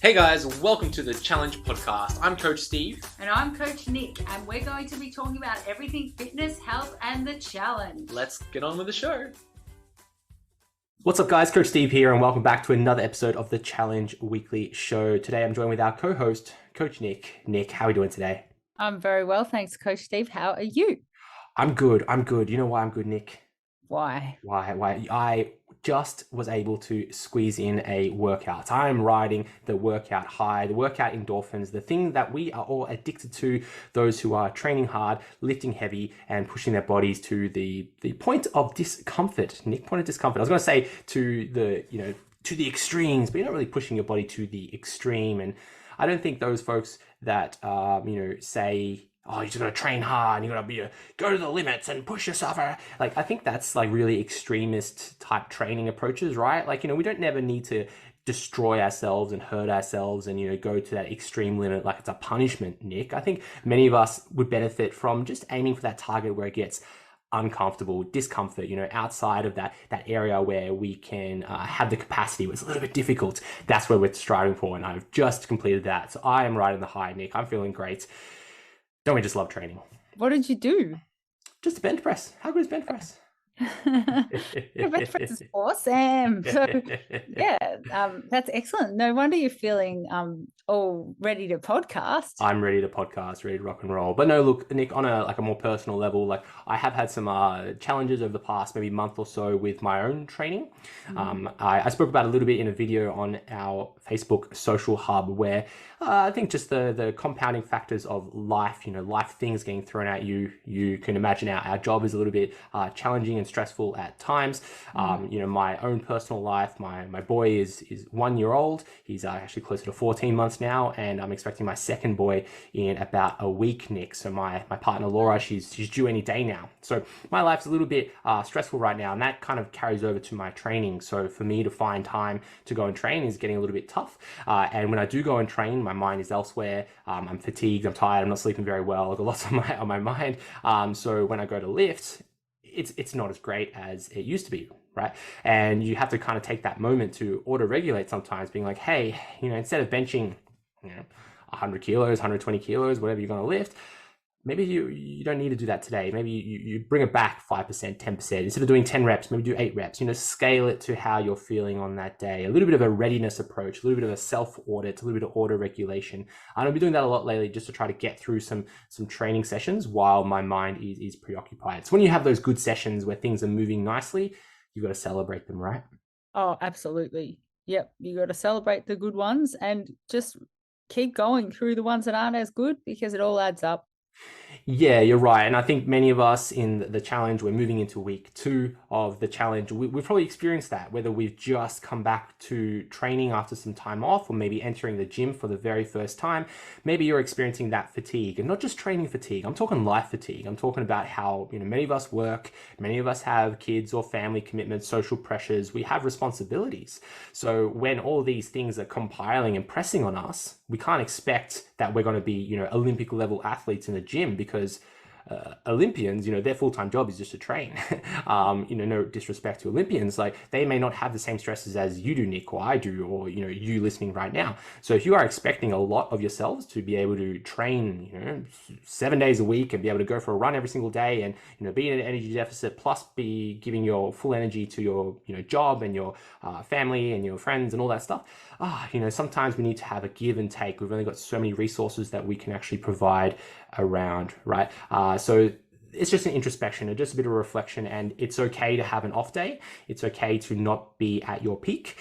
Hey guys, welcome to the Challenge Podcast. I'm Coach Steve. And I'm Coach Nick, and we're going to be talking about everything fitness, health, and the challenge. Let's get on with the show. What's up guys, Coach Steve here, and welcome back to another episode of the Challenge Weekly Show. Today I'm joined with our co-host, Coach Nick. Nick, how are we doing today? I'm very well, thanks, Coach Steve. How are you? I'm good. You know why I'm good, Nick? Why? I just was able to squeeze in a workout. I'm riding the workout high, the workout endorphins, the thing that we are all addicted to, those who are training hard, lifting heavy, and pushing their bodies to the point of discomfort. Nick, point of discomfort. I was going to say to the extremes, but you're not really pushing your body to the extreme. And I don't think those folks that, say, oh, you're just going to train hard and you're going to go to the limits and push yourself. Like, I think that's like really extremist type training approaches, right? Like, we don't never need to destroy ourselves and hurt ourselves and, go to that extreme limit like it's a punishment, Nick. I think many of us would benefit from just aiming for that target where it gets uncomfortable, discomfort, outside of that area where we can have the capacity where it's a little bit difficult. That's where we're striving for, and I've just completed that. So I am riding the high, Nick. I'm feeling great. Don't we just love training? What did you do? Just a bench press. How good is bench press? Bench press is awesome. So, that's excellent. No wonder you're feeling all ready to podcast. I'm ready to podcast, ready to rock and roll. But no, look, Nick, on a more personal level, like I have had some challenges over the past maybe month or so with my own training. I spoke about a little bit in a video on our Facebook social hub where I think just the compounding factors of life, life things getting thrown at you. You can imagine our job is a little bit challenging and stressful at times. My own personal life, my boy is 1 year old. He's actually closer to 14 months now, and I'm expecting my second boy in about a week, Nick. So my partner Laura, she's due any day now. So my life's a little bit stressful right now, and that kind of carries over to my training. So for me to find time to go and train is getting a little bit tough. And when I do go and train, my mind is elsewhere. I'm fatigued, I'm tired, I'm not sleeping very well. I've got lots on my mind. So when I go to lift, it's not as great as it used to be, right? And you have to kind of take that moment to auto-regulate sometimes, being like, hey, instead of benching 100 kilos, 120 kilos, whatever you're going to lift, maybe you don't need to do that today. Maybe you bring it back 5%, 10%. Instead of doing 10 reps, maybe do 8 reps. Scale it to how you're feeling on that day. A little bit of a readiness approach, a little bit of a self-audit, a little bit of auto-regulation. I'll be doing that a lot lately just to try to get through some training sessions while my mind is preoccupied. So when you have those good sessions where things are moving nicely, you've got to celebrate them, right? Oh, absolutely. Yep. You got to celebrate the good ones and just keep going through the ones that aren't as good because it all adds up. Yeah, you're right. And I think many of us in the challenge, we're moving into week 2 of the challenge. We've probably experienced that, whether we've just come back to training after some time off or maybe entering the gym for the very first time. Maybe you're experiencing that fatigue, and not just training fatigue. I'm talking life fatigue. I'm talking about how, many of us work, many of us have kids or family commitments, social pressures. We have responsibilities. So when all these things are compiling and pressing on us, we can't expect that we're going to be, Olympic level athletes in the gym because Olympians, their full-time job is just to train. No disrespect to Olympians, like they may not have the same stresses as you do, Nick, or I do, or, you listening right now. So if you are expecting a lot of yourselves to be able to train, 7 days a week and be able to go for a run every single day and, be in an energy deficit, plus be giving your full energy to your, job and your family and your friends and all that stuff. Sometimes we need to have a give and take. We've only got so many resources that we can actually provide around, right? So it's just an introspection and just a bit of a reflection, and it's okay to have an off day. It's okay to not be at your peak,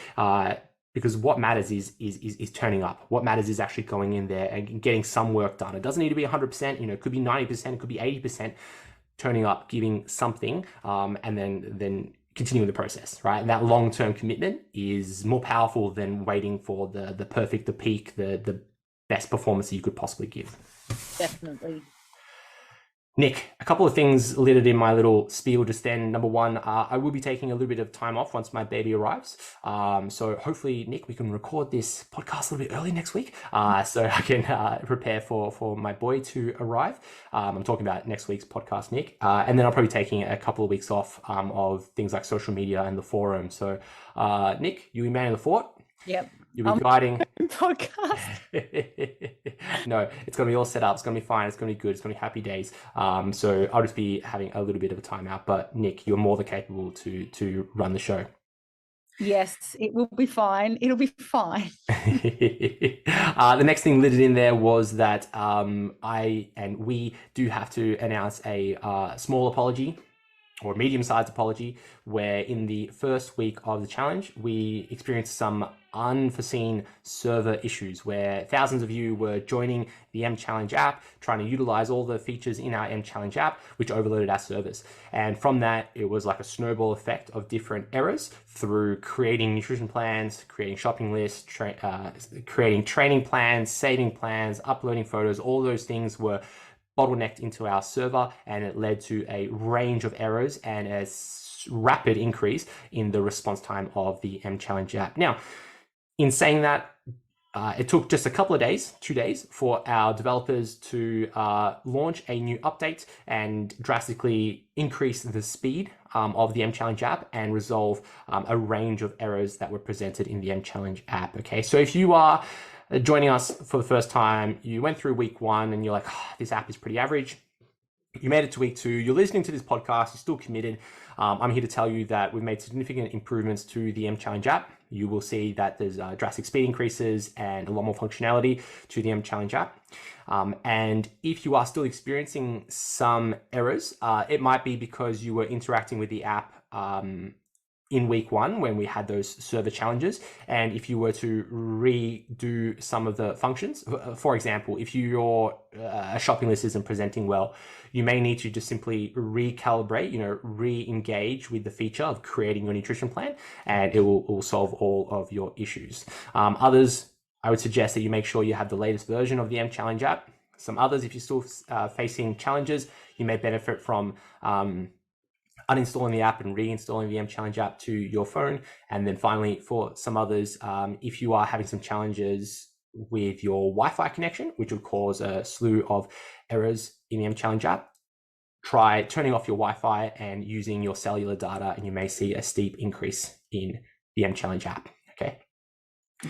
because what matters is turning up. What matters is actually going in there and getting some work done. It doesn't need to be 100%, it could be 90%, it could be 80%, turning up, giving something, and then continuing the process, right? And that long-term commitment is more powerful than waiting for the perfect, the peak, the best performance that you could possibly give. Definitely. Nick, a couple of things littered in my little spiel just then. Number one, I will be taking a little bit of time off once my baby arrives. So hopefully, Nick, we can record this podcast a little bit early next week so I can prepare for my boy to arrive. I'm talking about next week's podcast, Nick. And then I'll probably be taking a couple of weeks off of things like social media and the forum. So Nick, you man in the fort. Yep. You'll be guiding podcast. No, it's going to be all set up. It's going to be fine. It's going to be good. It's going to be happy days. So I'll just be having a little bit of a timeout. But Nick, you're more than capable to run the show. Yes, it will be fine. It'll be fine. The next thing littered in there was that we do have to announce a small apology or medium-sized apology, where in the first week of the challenge, we experienced some unforeseen server issues where thousands of you were joining the M Challenge app, trying to utilize all the features in our M Challenge app, which overloaded our servers. And from that, it was like a snowball effect of different errors through creating nutrition plans, creating shopping lists, creating training plans, saving plans, uploading photos. All those things were bottlenecked into our server, and it led to a range of errors and a rapid increase in the response time of the M Challenge app. Now, in saying that, it took just a couple of days, 2 days, for our developers to launch a new update and drastically increase the speed of the M Challenge app and resolve a range of errors that were presented in the M Challenge app. Okay, so if you are joining us for the first time, you went through week 1 and you're like, this app is pretty average. You made it to week 2, you're listening to this podcast, you're still committed. I'm here to tell you that we've made significant improvements to the M Challenge app. You will see that there's drastic speed increases and a lot more functionality to the M Challenge app. And if you are still experiencing some errors, it might be because you were interacting with the app in week 1 when we had those server challenges. And if you were to redo some of the functions, for example, if your shopping list isn't presenting well, you may need to just simply recalibrate, re-engage with the feature of creating your nutrition plan, and it will solve all of your issues. Others, I would suggest that you make sure you have the latest version of the M Challenge app. Some others, if you're still facing challenges, you may benefit from uninstalling the app and reinstalling the M Challenge app to your phone. And then finally, for some others, if you are having some challenges with your Wi-Fi connection, which would cause a slew of errors in the M Challenge app, try turning off your Wi-Fi and using your cellular data, and you may see a steep increase in the M Challenge app. Okay.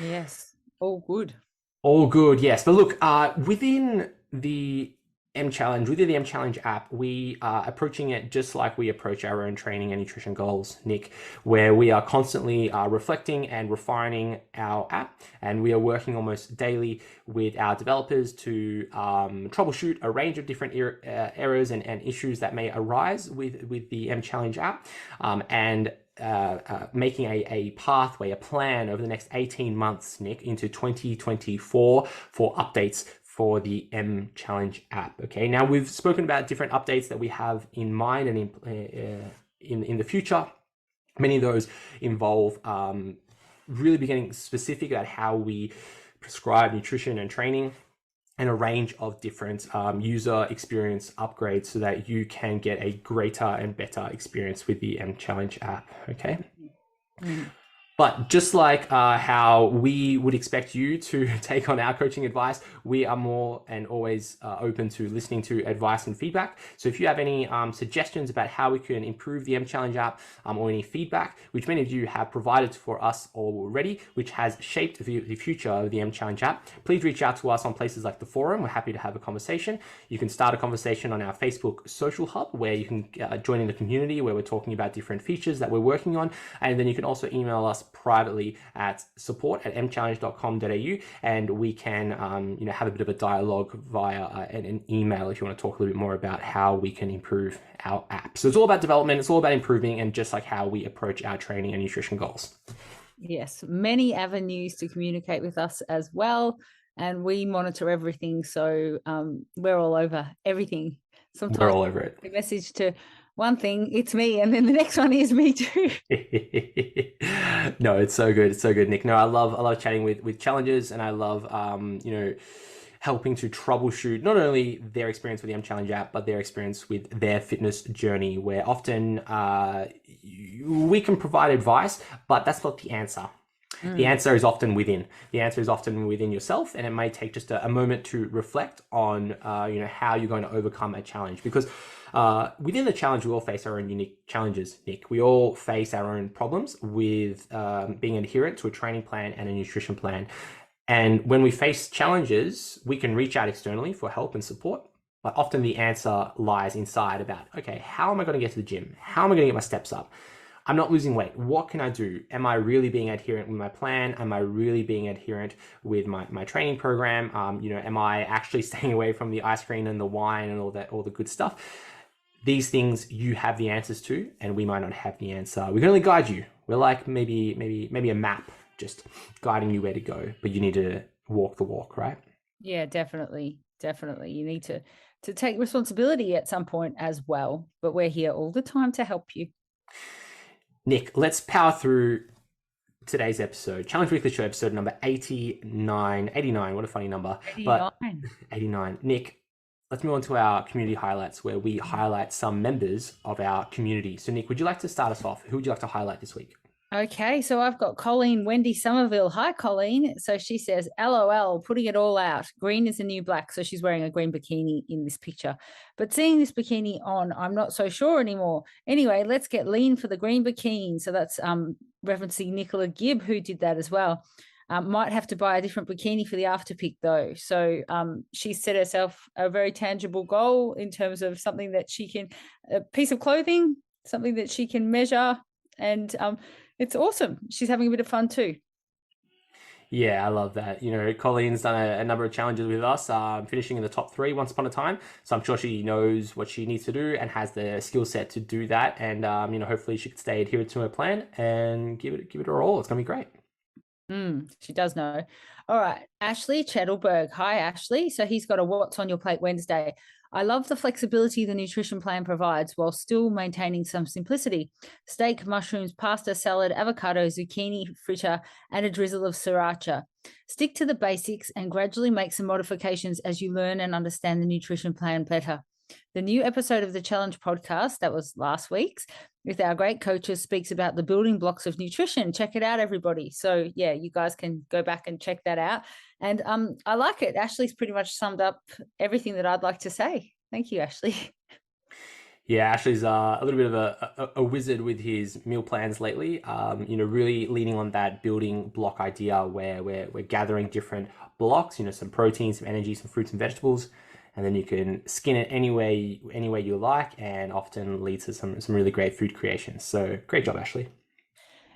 Yes. All good. All good, yes. But look, within the M Challenge app, we are approaching it just like we approach our own training and nutrition goals, Nick, where we are constantly reflecting and refining our app, and we are working almost daily with our developers to troubleshoot a range of different errors and issues that may arise with the M Challenge app, and making a pathway, a plan over the next 18 months, Nick, into 2024 for updates for the M Challenge app. Okay, now we've spoken about different updates that we have in mind and in the future. Many of those involve really getting specific about how we prescribe nutrition and training, and a range of different user experience upgrades so that you can get a greater and better experience with the M Challenge app. Okay. Mm. But just like how we would expect you to take on our coaching advice, we are more and always open to listening to advice and feedback. So if you have any suggestions about how we can improve the M Challenge app, or any feedback, which many of you have provided for us already, which has shaped the future of the M Challenge app, please reach out to us on places like the forum. We're happy to have a conversation. You can start a conversation on our Facebook social hub, where you can join in the community where we're talking about different features that we're working on. And then you can also email us privately at support@mchallenge.com.au, and we can have a bit of a dialogue via an email if you want to talk a little bit more about how we can improve our app. So it's all about development, it's all about improving, and just like how we approach our training and nutrition goals. Yes, many avenues to communicate with us as well, and we monitor everything, so we're all over everything. Sometimes we're all over it. A message to one thing, it's me, and then the next one is me too. No, it's so good. It's so good, Nick. No, I love chatting with challengers, and I love helping to troubleshoot not only their experience with the M Challenge app, but their experience with their fitness journey, where often we can provide advice, but that's not the answer. The answer is often within. The answer is often within yourself, and it may take just a moment to reflect on how you're going to overcome a challenge. Because Within the challenge, we all face our own unique challenges, Nick. We all face our own problems with being adherent to a training plan and a nutrition plan. And when we face challenges, we can reach out externally for help and support. But often the answer lies inside about, okay, how am I going to get to the gym? How am I going to get my steps up? I'm not losing weight. What can I do? Am I really being adherent with my plan? Am I really being adherent with my training program? Am I actually staying away from the ice cream and the wine and all the good stuff? These things you have the answers to, and we might not have the answer. We can only guide you. We're like maybe a map, just guiding you where to go, but you need to walk the walk, right? Yeah, definitely. You need to take responsibility at some point as well, but we're here all the time to help you. Nick, let's power through today's episode. Challenge Weekly Show episode number 89. What a funny number. 89. But 89. Nick, let's move on to our community highlights, where we highlight some members of our community. So Nick, would you like to start us off? Who would you like to highlight this week? Okay, so I've got Colleen Wendy Somerville. Hi, Colleen. So she says, LOL, putting it all out. Green is the new black. So she's wearing a green bikini in this picture. But seeing this bikini on, I'm not so sure anymore. Anyway, let's get lean for the green bikini. So that's referencing Nicola Gibb, who did that as well. Might have to buy a different bikini for the after pic, though. So she set herself a very tangible goal in terms of something that she can, a piece of clothing, something that she can measure. And it's awesome. She's having a bit of fun too. Yeah, I love that. Colleen's done a number of challenges with us, finishing in the top 3 once upon a time. So I'm sure she knows what she needs to do and has the skill set to do that. And, hopefully she can stay adherent to her plan and give it her all. It's going to be great. She does know. All right. Ashley Chettleberg. Hi, Ashley. So he's got a What's on Your Plate Wednesday. I love the flexibility the nutrition plan provides while still maintaining some simplicity. Steak, mushrooms, pasta, salad, avocado, zucchini, fritter, and a drizzle of sriracha. Stick to the basics and gradually make some modifications as you learn and understand the nutrition plan better. The new episode of the Challenge podcast, that was last week's, with our great coaches, speaks about the building blocks of nutrition. Check it out, everybody. So yeah, you guys can go back and check that out. And I like it. Ashley's pretty much summed up everything that I'd like to say. Thank you, Ashley. Yeah, Ashley's a little bit of a wizard with his meal plans lately. Really leaning on that building block idea where we're gathering different blocks, some protein, some energy, some fruits and vegetables. And then you can skin it any way you like, and often leads to some really great food creations. So great job, Ashley.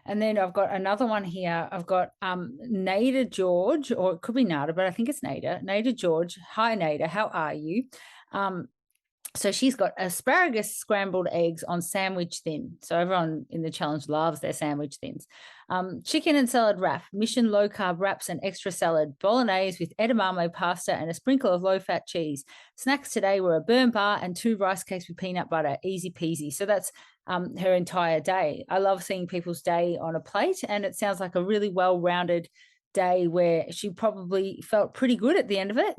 And then I've got another one here. I've got Nada George, or it could be Nada, but I think it's Nada. Nada George. Hi, Nada. How are you? So she's got asparagus scrambled eggs on sandwich thin. So everyone in the challenge loves their sandwich thins. Chicken and salad wrap, Mission low carb wraps and extra salad, bolognese with edamame pasta and a sprinkle of low fat cheese. Snacks today were a burn bar and 2 rice cakes with peanut butter, easy peasy. So that's her entire day. I love seeing people's day on a plate, and it sounds like a really well-rounded day where she probably felt pretty good at the end of it.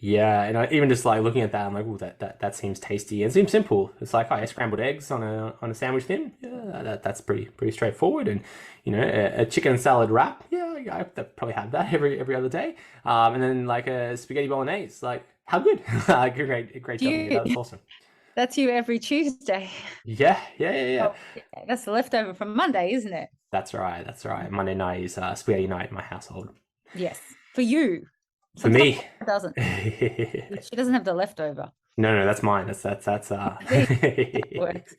Yeah, and even just like looking at that, I'm like, oh, that seems tasty. It seems simple. It's like, scrambled eggs on a sandwich thin. Yeah, that's pretty straightforward. And a chicken and salad wrap. Yeah, I probably have that every other day. And then like a spaghetti bolognese. Like, how good? Great job. That's awesome. That's you every Tuesday. Yeah. Oh, that's the leftover from Monday, isn't it? That's right. Monday night is spaghetti night in my household. Yes, for you. For me, it doesn't. She doesn't have the leftover. No, that's mine. That's works.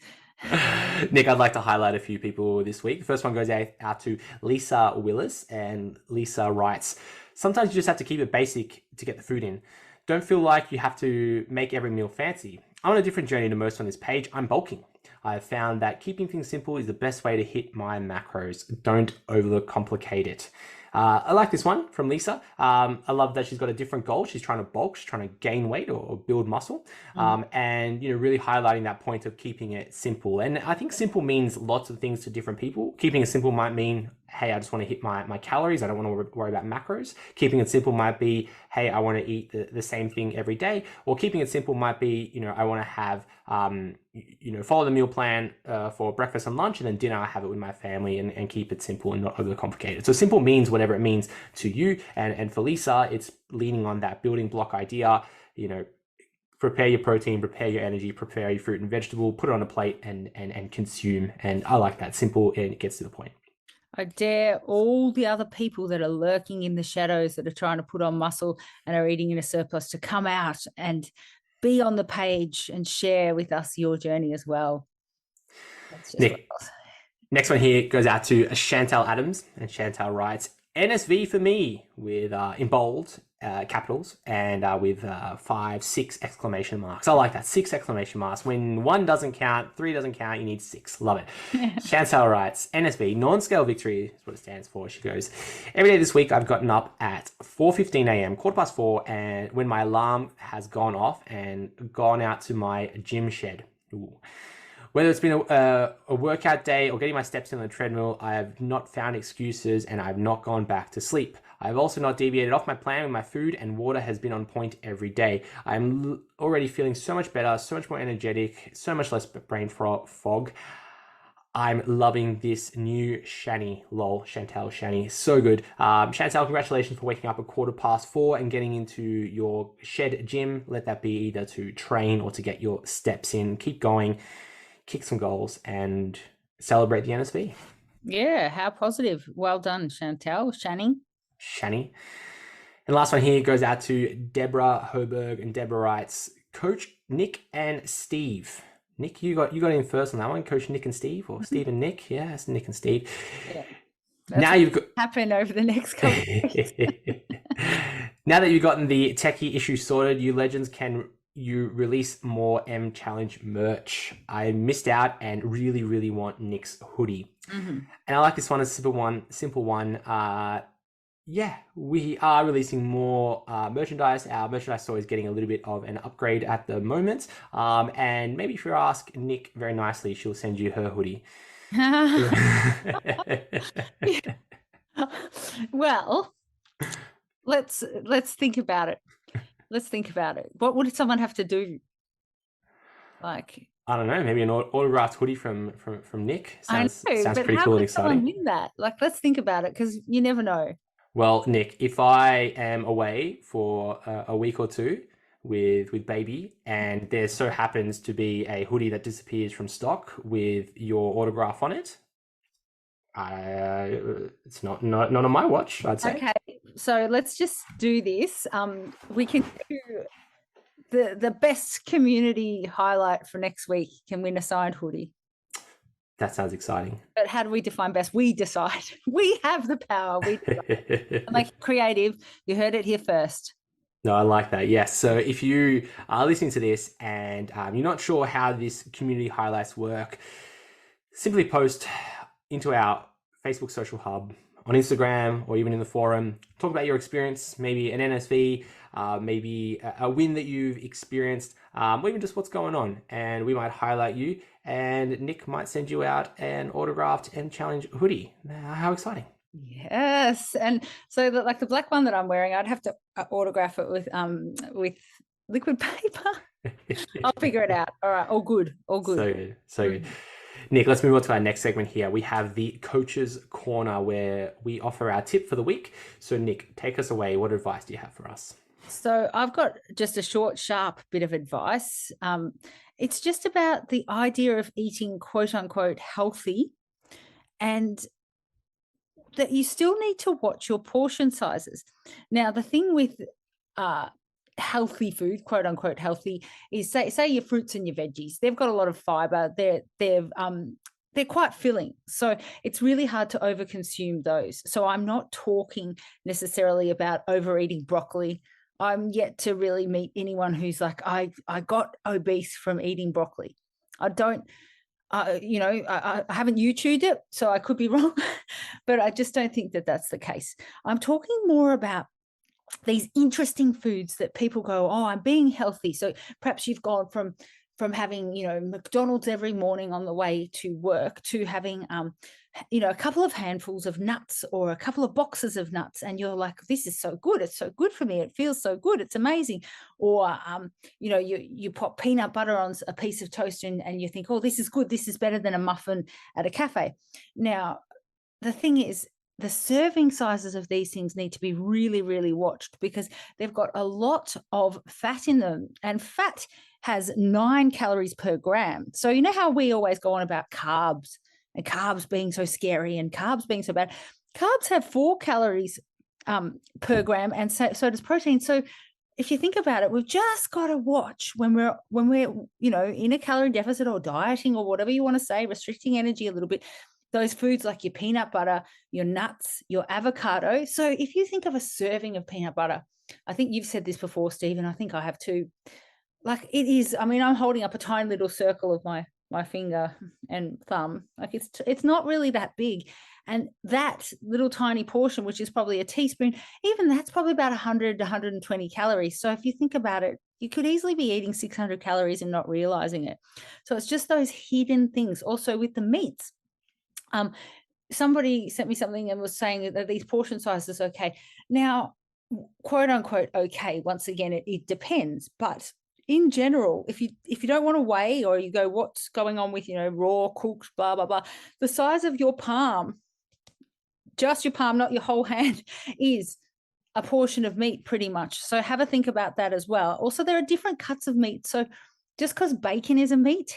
Nick, I'd like to highlight a few people this week. The first one goes out to Lisa Willis, and Lisa writes, sometimes you just have to keep it basic to get the food in. Don't feel like you have to make every meal fancy. I'm on a different journey to most on this page. I'm bulking. I've found that keeping things simple is the best way to hit my macros. Don't overcomplicate it. I like this one from Lisa. I love that she's got a different goal. She's trying to bulk, she's trying to gain weight or build muscle, and really highlighting that point of keeping it simple. And I think simple means lots of things to different people. Keeping it simple might mean, hey, I just want to hit my calories. I don't want to worry about macros. Keeping it simple might be, hey, I want to eat the same thing every day. Or keeping it simple might be, I want to have, follow the meal plan for breakfast and lunch, and then dinner I have it with my family, and keep it simple and not overcomplicated. So simple means whatever it means to you. And for Lisa, it's leaning on that building block idea, Prepare your protein, prepare your energy, prepare your fruit and vegetable, put it on a plate and consume. And I like that. Simple, and it gets to the point. I dare all the other people that are lurking in the shadows that are trying to put on muscle and are eating in a surplus to come out and be on the page and share with us your journey as well. That's just Nick, next one here goes out to Chantal Adams, and Chantal writes, NSV for me, with in bold capitals and with 5, 6 exclamation marks. I like that, 6 exclamation marks. When 1 doesn't count, 3 doesn't count, you need 6. Love it. Chantal writes, NSV, non-scale victory is what it stands for. She goes, every day this week I've gotten up at 4:15 a.m, 4:15, and when my alarm has gone off and gone out to my gym shed. Ooh. Whether it's been a workout day or getting my steps in on the treadmill, I have not found excuses and I've not gone back to sleep. I've also not deviated off my plan with my food, and water has been on point every day. I'm already feeling so much better, so much more energetic, so much less brain fog. I'm loving this new Shani, lol, Chantal Shani, so good. Chantal, congratulations for waking up at 4:15 and getting into your shed gym. Let that be either to train or to get your steps in. Keep going. Kick some goals and celebrate the NSV. Yeah, how positive. Well done, Chantal. Shani. And last one here goes out to Deborah Hoberg, and Deborah writes, Coach Nick and Steve. Nick, you got in first on that one, Coach Nick and Steve, or Steve and Nick? Yeah, it's Nick and Steve. Yeah. Now you've got happen over the next couple of weeks. Now that you've gotten the techie issue sorted, you legends, can you release more M Challenge merch? I missed out and really, really want Nick's hoodie. And I like this one, a simple one. Yeah, we are releasing more merchandise. Our merchandise store is getting a little bit of an upgrade at the moment. And maybe if you ask Nick very nicely, she'll send you her hoodie. Well, let's think about it. What would someone have to do? Like, I don't know, maybe an autographed hoodie from Nick. Sounds pretty cool and exciting. Someone win that? Like, let's think about it, because you never know. Well, Nick, if I am away for a week or two with baby, and there so happens to be a hoodie that disappears from stock with your autograph on it, it's not on my watch, I'd say. Okay, so let's just do this. We can do the best community highlight for next week can win a signed hoodie. That sounds exciting. But how do we define best? We decide. We have the power. We decide. Like, creative. You heard it here first. No, I like that. Yes. So if you are listening to this and you're not sure how this community highlights work, simply post into our Facebook social hub on Instagram or even in the forum. Talk about your experience, maybe an NSV, maybe a win that you've experienced, or even just what's going on. And we might highlight you, and Nick might send you out an autographed M Challenge hoodie. How exciting. Yes. And so like the black one that I'm wearing, I'd have to autograph it with liquid paper. I'll figure it out. All right. All good. So good. Nick, let's move on to our next segment here. We have the Coach's Corner, where we offer our tip for the week. So Nick, take us away. What advice do you have for us? So I've got just a short, sharp bit of advice. It's just about the idea of eating quote unquote healthy, and that you still need to watch your portion sizes. Now, the thing with healthy food, quote unquote healthy, is say your fruits and your veggies. They've got a lot of fiber. They're quite filling. So it's really hard to overconsume those. So I'm not talking necessarily about overeating broccoli. I'm yet to really meet anyone who's like, I got obese from eating broccoli. I don't, I haven't YouTubed it, so I could be wrong, but I just don't think that that's the case. I'm talking more about these interesting foods that people go, oh, I'm being healthy. So perhaps you've gone from having, McDonald's every morning on the way to work to having, a couple of handfuls of nuts or a couple of boxes of nuts. And you're like, this is so good. It's so good for me. It feels so good. It's amazing. Or, you pop peanut butter on a piece of toast and you think, oh, this is good. This is better than a muffin at a cafe. Now, the thing is, the serving sizes of these things need to be really, really watched, because they've got a lot of fat in them, and fat has 9 calories per gram. So you know how we always go on about carbs and carbs being so scary and carbs being so bad? Carbs have 4 calories per gram, and so does protein. So if you think about it, we've just got to watch when we're in a calorie deficit or dieting or whatever you want to say, restricting energy a little bit, those foods like your peanut butter, your nuts, your avocado. So if you think of a serving of peanut butter, I think you've said this before, Steve, and I think I have too. Like it is, I mean, I'm holding up a tiny little circle of my finger and thumb. Like it's not really that big. And that little tiny portion, which is probably a teaspoon, even that's probably about 100 to 120 calories. So if you think about it, you could easily be eating 600 calories and not realizing it. So it's just those hidden things. Also with the meats, somebody sent me something and was saying that these portion sizes are okay. Now, quote unquote, okay, once again, it depends. But in general, if you don't want to weigh, or you go, what's going on with, raw, cooked, blah, blah, blah, the size of your palm, just your palm, not your whole hand, is a portion of meat pretty much. So have a think about that as well. Also, there are different cuts of meat. So just because bacon is a meat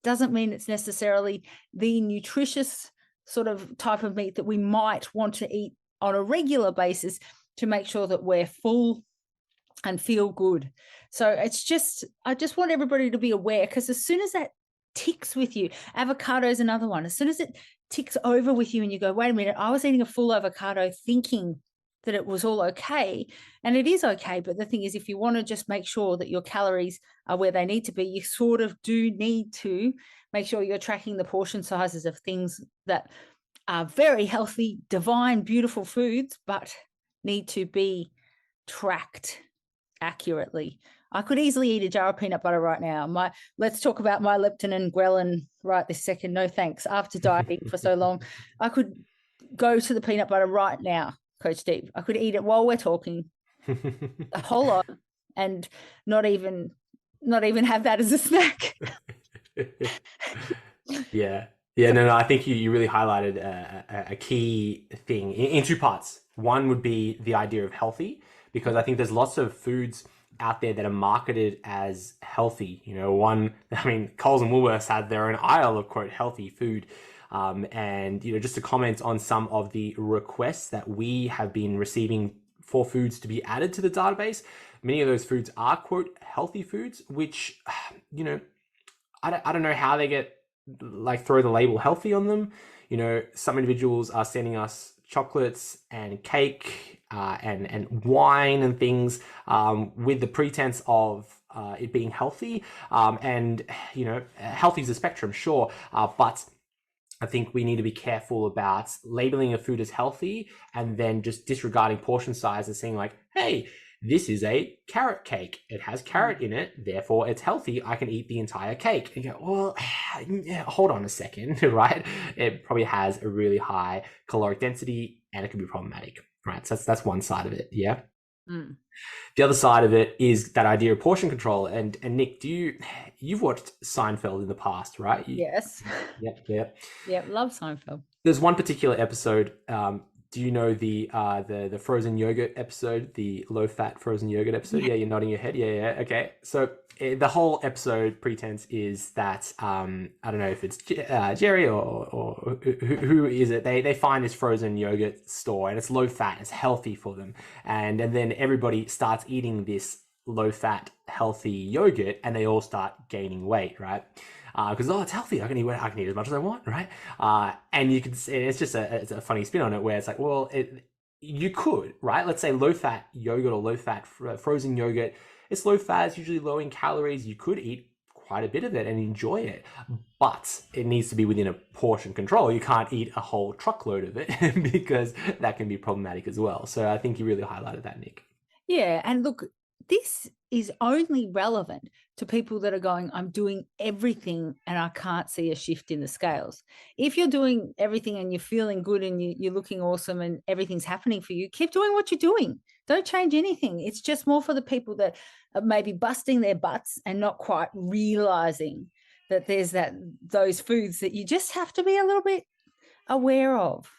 doesn't mean it's necessarily the nutritious sort of type of meat that we might want to eat on a regular basis to make sure that we're full and feel good. So I just want everybody to be aware, because as soon as that ticks with you, avocado is another one. As soon as it ticks over with you and you go, wait a minute, I was eating a full avocado thinking that it was all okay, and it is okay. But the thing is, if you want to just make sure that your calories are where they need to be, you sort of do need to make sure you're tracking the portion sizes of things that are very healthy, divine, beautiful foods, but need to be tracked accurately. I could easily eat a jar of peanut butter right now. Let's talk about my leptin and ghrelin right this second. No thanks. After dieting for so long, I could go to the peanut butter right now, Coach Steve. I could eat it while we're talking, a whole lot, and not even have that as a snack. Yeah. No, I think you really highlighted a key thing in 2 parts. One would be the idea of healthy, because I think there's lots of foods out there that are marketed as healthy. Coles and Woolworths had their own aisle of, quote, healthy food. And just to comment on some of the requests that we have been receiving for foods to be added to the database, many of those foods are, quote, healthy foods, which, I don't know how they get, throw the label healthy on them. Some individuals are sending us chocolates and cake and wine and things with the pretense of it being healthy. Healthy is a spectrum, sure, but I think we need to be careful about labeling a food as healthy and then just disregarding portion size and saying like, hey, this is a carrot cake. It has carrot in it, therefore it's healthy. I can eat the entire cake. And you go, well, hold on a second, right? It probably has a really high caloric density and it can be problematic, right? So that's one side of it, yeah? Mm. The other side of it is that idea of portion control. And Nick, you've watched Seinfeld in the past, right? Yes. Yeah, love Seinfeld. There's one particular episode. Do you know the frozen yogurt episode, the low-fat frozen yogurt episode? Yeah, you're nodding your head. Yeah. Okay. So the whole episode pretense is that I don't know if it's Jerry or who is it? They find this frozen yogurt store and it's low-fat, it's healthy for them, and then everybody starts eating this low-fat, healthy yogurt, and they all start gaining weight, right? Because it's healthy. I can eat as much as I want, right? And you can see it's just a funny spin on it, where it's like, well, you could, right? Let's say low-fat yogurt or low-fat frozen yogurt. It's low-fat. It's usually low in calories. You could eat quite a bit of it and enjoy it, but it needs to be within a portion control. You can't eat a whole truckload of it because that can be problematic as well. So I think you really highlighted that, Nick. Yeah, and look, this is only relevant to people that are going, I'm doing everything and I can't see a shift in the scales. If you're doing everything and you're feeling good and you're looking awesome and everything's happening for you, keep doing what you're doing. Don't change anything. It's just more for the people that are maybe busting their butts and not quite realizing that there's those foods that you just have to be a little bit aware of.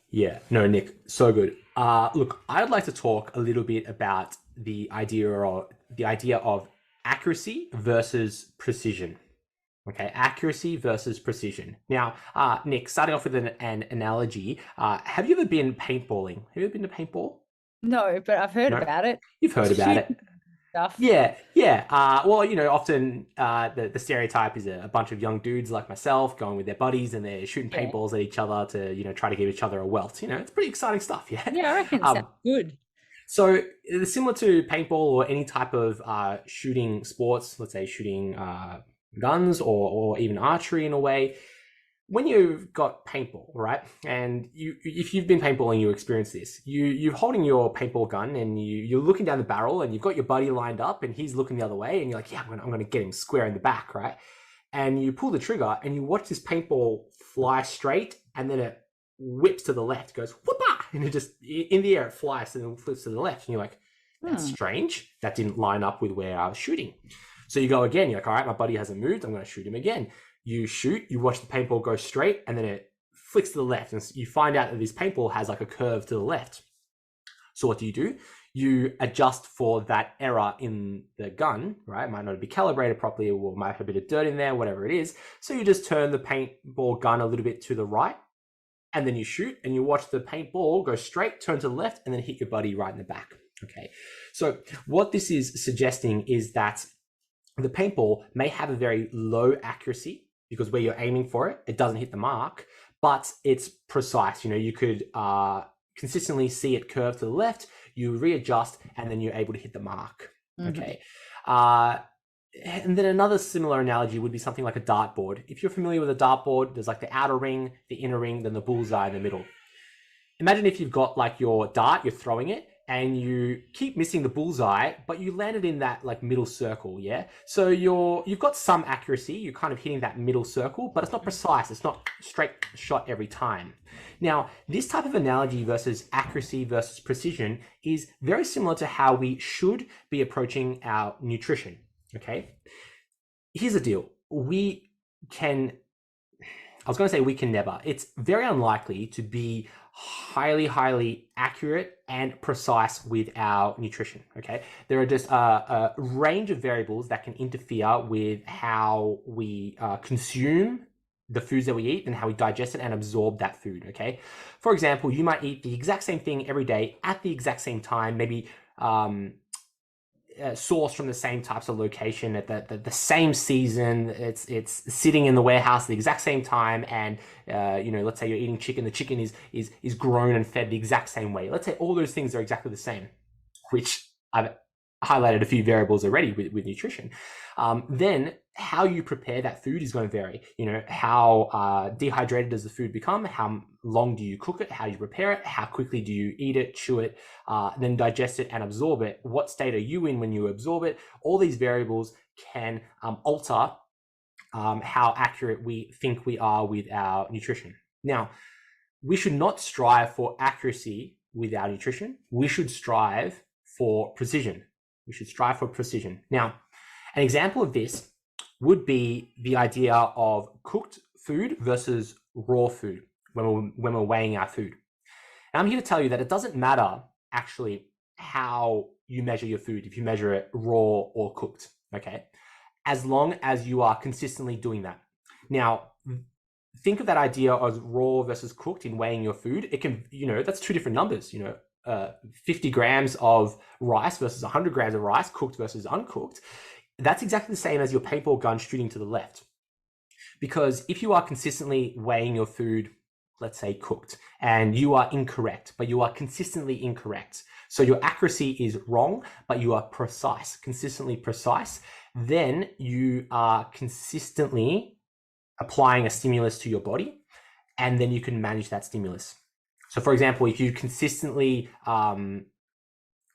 Yeah, no, Nick, so good. Look, I'd like to talk a little bit about the idea of accuracy versus precision. Okay, accuracy versus precision. Now, Nick, starting off with an analogy, have you ever been paintballing? Have you ever been to paintball? No, but I've heard No, about it. you've heard about Shoot it. stuff. Yeah, yeah. Well, often the stereotype is a bunch of young dudes like myself going with their buddies and they're shooting Yeah. paintballs at each other to, try to give each other a welt. It's pretty exciting stuff, yeah? Yeah, I reckon it sounds good. So it's similar to paintball or any type of shooting sports, let's say shooting guns or even archery in a way. When you've got paintball, right, and if you've been paintballing, you experience this. You're holding your paintball gun and you're looking down the barrel and you've got your buddy lined up and he's looking the other way and you're like, yeah, I'm gonna get him square in the back, right? And you pull the trigger and you watch this paintball fly straight and then it whips to the left, goes whoopah, and it just in the air it flies and then flips to the left and you're like, that's strange. That didn't line up with where I was shooting. So you go again. You're like, all right, my buddy hasn't moved. I'm going to shoot him again. You shoot. You watch the paintball go straight, and then it flicks to the left, and you find out that this paintball has like a curve to the left. So what do? You adjust for that error in the gun, right? It might not be calibrated properly, or might have a bit of dirt in there, whatever it is. So you just turn the paintball gun a little bit to the right, and then you shoot, and you watch the paintball go straight, turn to the left, and then hit your buddy right in the back. Okay. So what this is suggesting is that the paintball may have a very low accuracy because where you're aiming for it, it doesn't hit the mark, but it's precise. You could consistently see it curve to the left, you readjust, and then you're able to hit the mark. Okay. And then another similar analogy would be something like a dartboard. If you're familiar with a dartboard, there's like the outer ring, the inner ring, then the bullseye in the middle. Imagine if you've got like your dart, you're throwing it, and you keep missing the bullseye, but you landed in that like middle circle, yeah? So you've got some accuracy, you're kind of hitting that middle circle, but it's not precise, it's not straight shot every time. Now, this type of analogy versus accuracy versus precision is very similar to how we should be approaching our nutrition, okay? Here's the deal. We can never. It's very unlikely to be highly accurate and precise with our nutrition, okay? There are just a range of variables that can interfere with how we consume the foods that we eat and how we digest it and absorb that food, okay? For example, you might eat the exact same thing every day at the exact same time, maybe sourced from the same types of location at the same season. It's sitting in the warehouse at the exact same time, and let's say you're eating chicken. The chicken is grown and fed the exact same way. Let's say all those things are exactly the same, which I've highlighted a few variables already with nutrition. Then how you prepare that food is going to vary. How dehydrated does the food become? How long do you cook it? How do you prepare it? How quickly do you eat it, chew it, then digest it and absorb it? What state are you in when you absorb it? All these variables can alter how accurate we think we are with our nutrition. Now, we should not strive for accuracy with our nutrition. We should strive for precision. Now, an example of this would be the idea of cooked food versus raw food when we're weighing our food. And I'm here to tell you that it doesn't matter actually how you measure your food, if you measure it raw or cooked, okay? As long as you are consistently doing that. Now, think of that idea as raw versus cooked in weighing your food. It can, that's two different numbers, 50 grams of rice versus 100 grams of rice, cooked versus uncooked. That's exactly the same as your paintball gun shooting to the left. Because if you are consistently weighing your food, let's say cooked, and you are incorrect, but you are consistently incorrect, so your accuracy is wrong, but you are precise, consistently precise, then you are consistently applying a stimulus to your body, and then you can manage that stimulus. So for example, if you consistently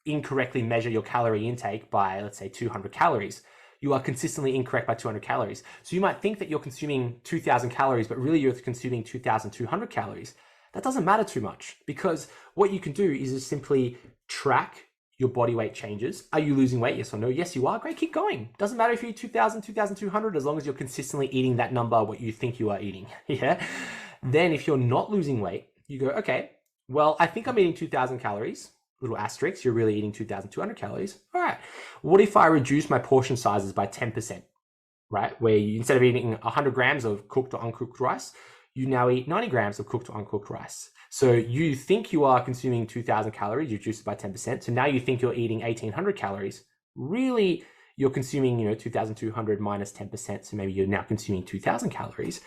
incorrectly measure your calorie intake by, let's say, 200 calories, you are consistently incorrect by 200 calories. So you might think that you're consuming 2,000 calories, but really you're consuming 2,200 calories. That doesn't matter too much, because what you can do is just simply track your body weight changes. Are you losing weight? Yes or no? Yes, you are. Great, keep going. Doesn't matter if you're 2,000, 2,200, as long as you're consistently eating that number, what you think you are eating. Yeah. Then if you're not losing weight, you go, okay, Well, I think I'm eating 2,000 calories. Little asterisk, you're really eating 2,200 calories. All right. What if I reduce my portion sizes by 10%, right? Where you, instead of eating 100 grams of cooked or uncooked rice, you now eat 90 grams of cooked or uncooked rice. So you think you are consuming 2,000 calories, you reduce it by 10%. So now you think you're eating 1,800 calories. Really, you're consuming, 2,200 minus 10%. So maybe you're now consuming 2,000 calories.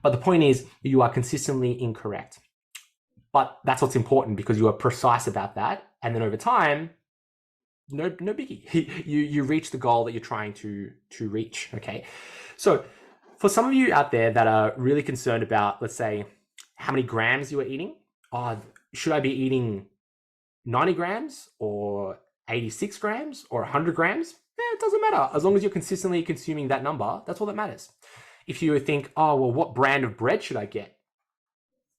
But the point is, you are consistently incorrect. But that's what's important, because you are precise about that. And then over time, no biggie. You reach the goal that you're trying to reach. Okay. So for some of you out there that are really concerned about, let's say, how many grams you are eating, should I be eating 90 grams or 86 grams or 100 grams? It doesn't matter. As long as you're consistently consuming that number, that's all that matters. If you think, what brand of bread should I get?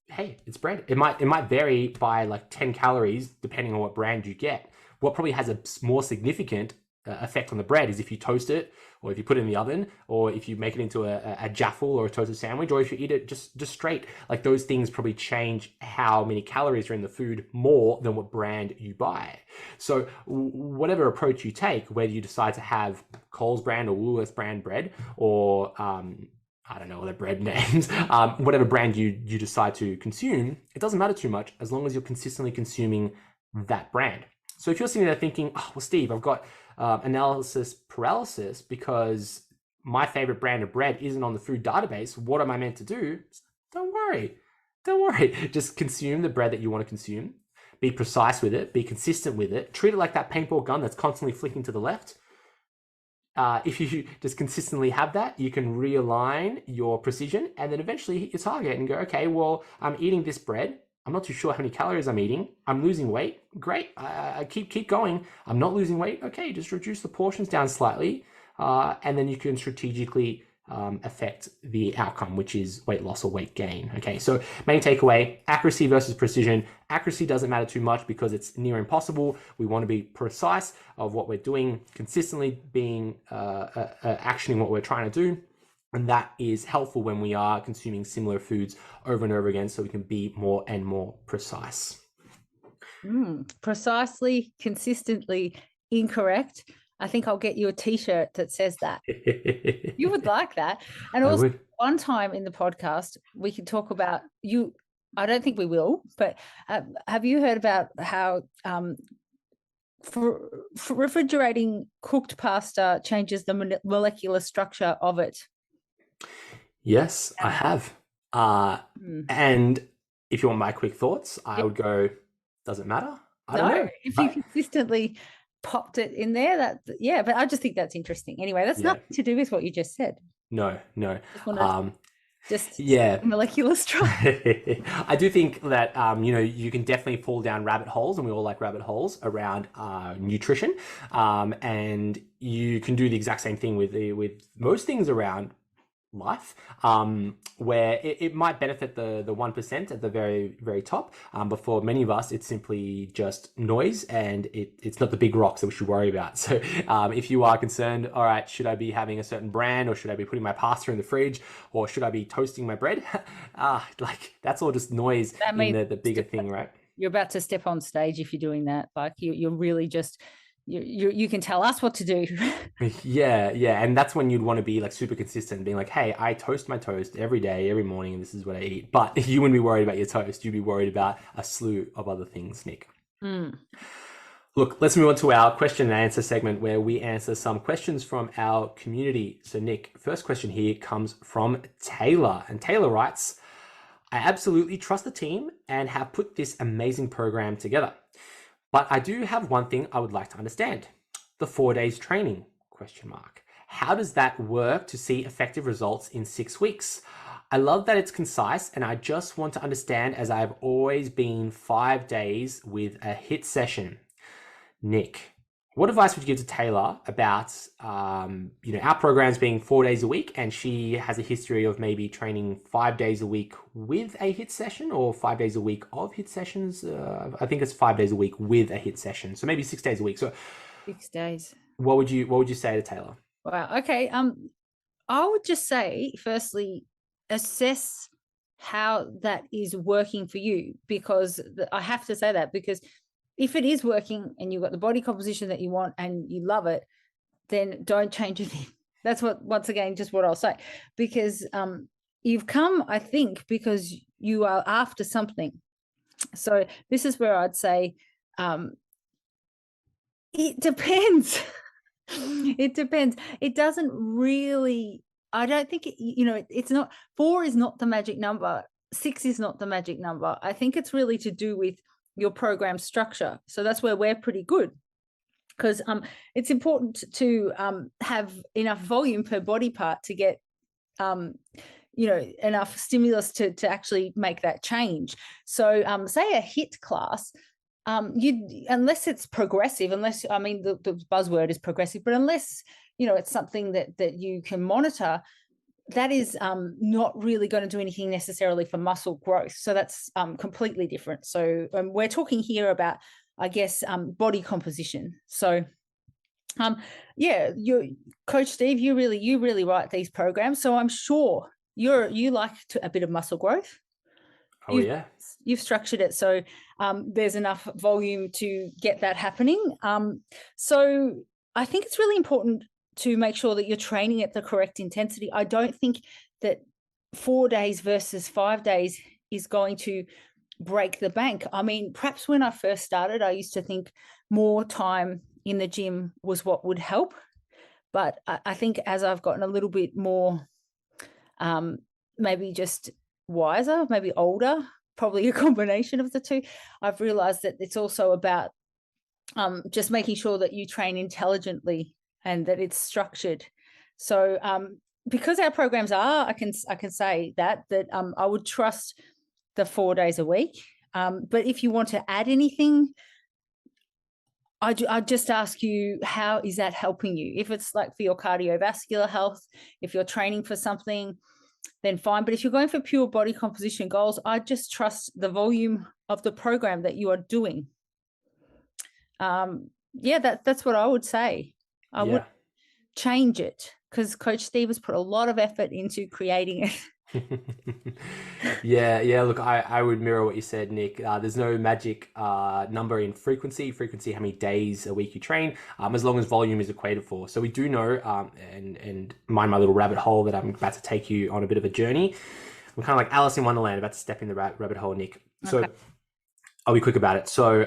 Hey, it's bread. It might vary by like 10 calories depending on what brand you get. What probably has a more significant effect on the bread is if you toast it, or if you put it in the oven, or if you make it into a jaffle or a toasted sandwich, or if you eat it just straight. Like, those things probably change how many calories are in the food more than what brand you buy. So whatever approach you take, whether you decide to have Coles brand or Woolworths brand bread, or I don't know the bread names, whatever brand you decide to consume, it doesn't matter too much as long as you're consistently consuming that brand. So if you're sitting there thinking, well, Steve, I've got analysis paralysis because my favorite brand of bread isn't on the food database, what am I meant to do? Don't worry. Just consume the bread that you want to consume. Be precise with it. Be consistent with it. Treat it like that paintball gun that's constantly flicking to the left. If you just consistently have that, you can realign your precision and then eventually hit your target and go, okay, well, I'm eating this bread. I'm not too sure how many calories I'm eating. I'm losing weight. Great. I keep going. I'm not losing weight. Okay, just reduce the portions down slightly. And then you can strategically affect the outcome, which is weight loss or weight gain. Okay, so main takeaway, accuracy versus precision. Accuracy doesn't matter too much because it's near impossible. We want to be precise of what we're doing, consistently being actioning what we're trying to do. And that is helpful when we are consuming similar foods over and over again, so we can be more and more precise. Precisely, consistently incorrect. I think I'll get you a t-shirt that says that. You would like that. And also, one time in the podcast, we could talk about you. I don't think we will, but have you heard about how for refrigerating cooked pasta changes the molecular structure of it? Yes, I have. And if you want my quick thoughts, I would go, does it matter? I don't know. If you consistently popped it in there, but I just think that's interesting. Anyway, that's nothing to do with what you just said. No. Just yeah, molecular structure. I do think that you can definitely fall down rabbit holes, and we all like rabbit holes around nutrition, and you can do the exact same thing with most things around life, where it might benefit the 1% at the very, very top, but for many of us it's simply just noise, and it's not the big rocks that we should worry about. So if you are concerned, all right, should I be having a certain brand, or should I be putting my pasta in the fridge, or should I be toasting my bread? Like, that's all just noise in the bigger thing, right? You're about to step on stage if you're doing that. Like, you're really just you can tell us what to do. Yeah. And that's when you'd want to be like super consistent, being like, hey, I toast my toast every day, every morning, and this is what I eat. But you wouldn't be worried about your toast. You'd be worried about a slew of other things, Nick. Look, let's move on to our question and answer segment, where we answer some questions from our community. So Nick, first question here comes from Taylor. And Taylor writes, I absolutely trust the team and have put this amazing program together. But I do have one thing I would like to understand. The 4 days training, ? How does that work to see effective results in 6 weeks? I love that it's concise, and I just want to understand, as I've always been 5 days with a HIIT session. Nick, what advice would you give to Taylor about, our programs being 4 days a week, and she has a history of maybe training 5 days a week with a HIIT session, or 5 days a week of HIIT sessions? I think it's 5 days a week with a HIIT session, so maybe 6 days a week. So 6 days. What would you say to Taylor? Wow. Okay. I would just say, firstly, assess how that is working for you, because I have to say that, because if it is working and you've got the body composition that you want and you love it, then don't change anything. That's what, once again, just what I'll say, because you've come, I think, because you are after something. So this is where I'd say it depends. It depends. It doesn't really, I don't think, it's not, 4 is not the magic number. 6 is not the magic number. I think it's really to do with your program structure. So that's where we're pretty good, because it's important to have enough volume per body part to get, enough stimulus to actually make that change. So say a HIIT class, unless it's progressive, the buzzword is progressive, but unless, it's something that you can monitor, that is not really going to do anything necessarily for muscle growth. So that's completely different. So we're talking here about, I guess, body composition. So Coach Steve, you really write these programs. So I'm sure you like a bit of muscle growth. You've structured it so there's enough volume to get that happening. So I think it's really important to make sure that you're training at the correct intensity. I don't think that 4 days versus 5 days is going to break the bank. I mean, perhaps when I first started, I used to think more time in the gym was what would help. But I think as I've gotten a little bit more, maybe just wiser, maybe older, probably a combination of the two, I've realized that it's also about just making sure that you train intelligently and that it's structured. So because our programs are, I can say that I would trust the 4 days a week. But if you want to add anything, I just ask you, how is that helping you? If it's like for your cardiovascular health, if you're training for something, then fine. But if you're going for pure body composition goals, I just trust the volume of the program that you are doing. That's what I would say. I would change it, because Coach Steve has put a lot of effort into creating it. Look, I would mirror what you said, Nick. There's no magic number in frequency, how many days a week you train, as long as volume is equated for. So we do know, and mind my little rabbit hole that I'm about to take you on a bit of a journey. I'm kind of like Alice in Wonderland, about to step in the rabbit hole, Nick. So okay. I'll be quick about it. So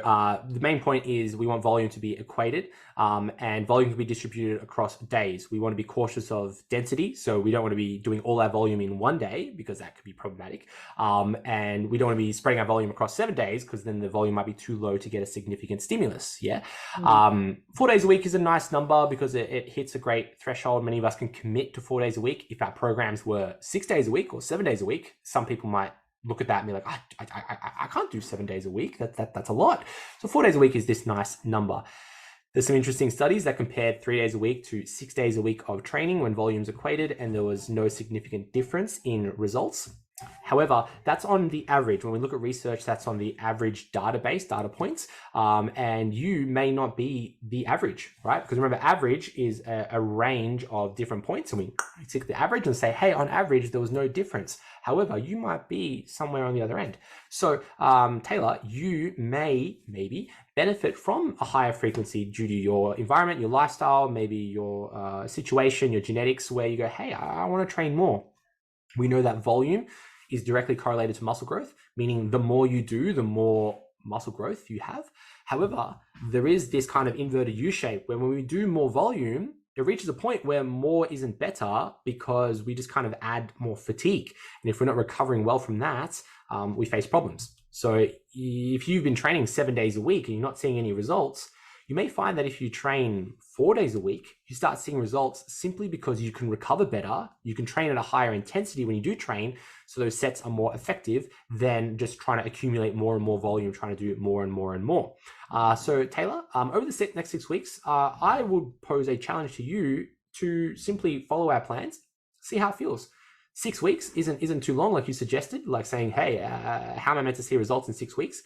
the main point is we want volume to be equated, and volume to be distributed across days. We want to be cautious of density. So we don't want to be doing all our volume in one day, because that could be problematic. And we don't want to be spreading our volume across 7 days, because then the volume might be too low to get a significant stimulus. 4 days a week is a nice number because it hits a great threshold. Many of us can commit to 4 days a week. If our programs were 6 days a week or 7 days a week, some people might look at that and be like, I can't do 7 days a week. That's a lot. So 4 days a week is this nice number. There's some interesting studies that compared 3 days a week to 6 days a week of training when volumes equated, and there was no significant difference in results. However, that's on the average. When we look at research, that's on the average data points, and you may not be the average, right? Because remember, average is a range of different points, and we take the average and say, hey, on average, there was no difference. However, you might be somewhere on the other end. So, Taylor, you may maybe benefit from a higher frequency due to your environment, your lifestyle, maybe your situation, your genetics, where you go, hey, I want to train more. We know that volume is directly correlated to muscle growth, meaning the more you do, the more muscle growth you have. However, there is this kind of inverted U shape where when we do more volume, it reaches a point where more isn't better because we just kind of add more fatigue. And if we're not recovering well from that, we face problems. So if you've been training 7 days a week and you're not seeing any results, you may find that if you train 4 days a week, you start seeing results simply because you can recover better. You can train at a higher intensity when you do train. So those sets are more effective than just trying to accumulate more and more volume, trying to do more and more and more. So Taylor, over the next 6 weeks, I would pose a challenge to you to simply follow our plans, see how it feels. 6 weeks isn't too long, like you suggested, like saying, hey, how am I meant to see results in 6 weeks?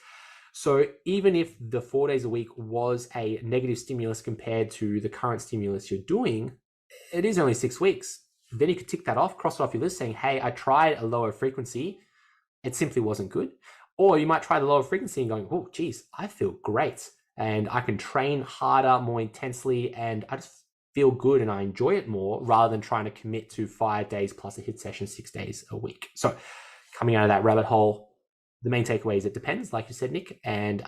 So even if the 4 days a week was a negative stimulus compared to the current stimulus you're doing, it is only 6 weeks. Then you could tick that off, cross it off your list saying, hey, I tried a lower frequency. it simply wasn't good. Or you might try the lower frequency and going, oh, geez, I feel great. And I can train harder, more intensely, and I just feel good and I enjoy it more rather than trying to commit to 5 days plus a HIIT session 6 days a week. So coming out of that rabbit hole, the main takeaway is it depends, like you said, Nick. And,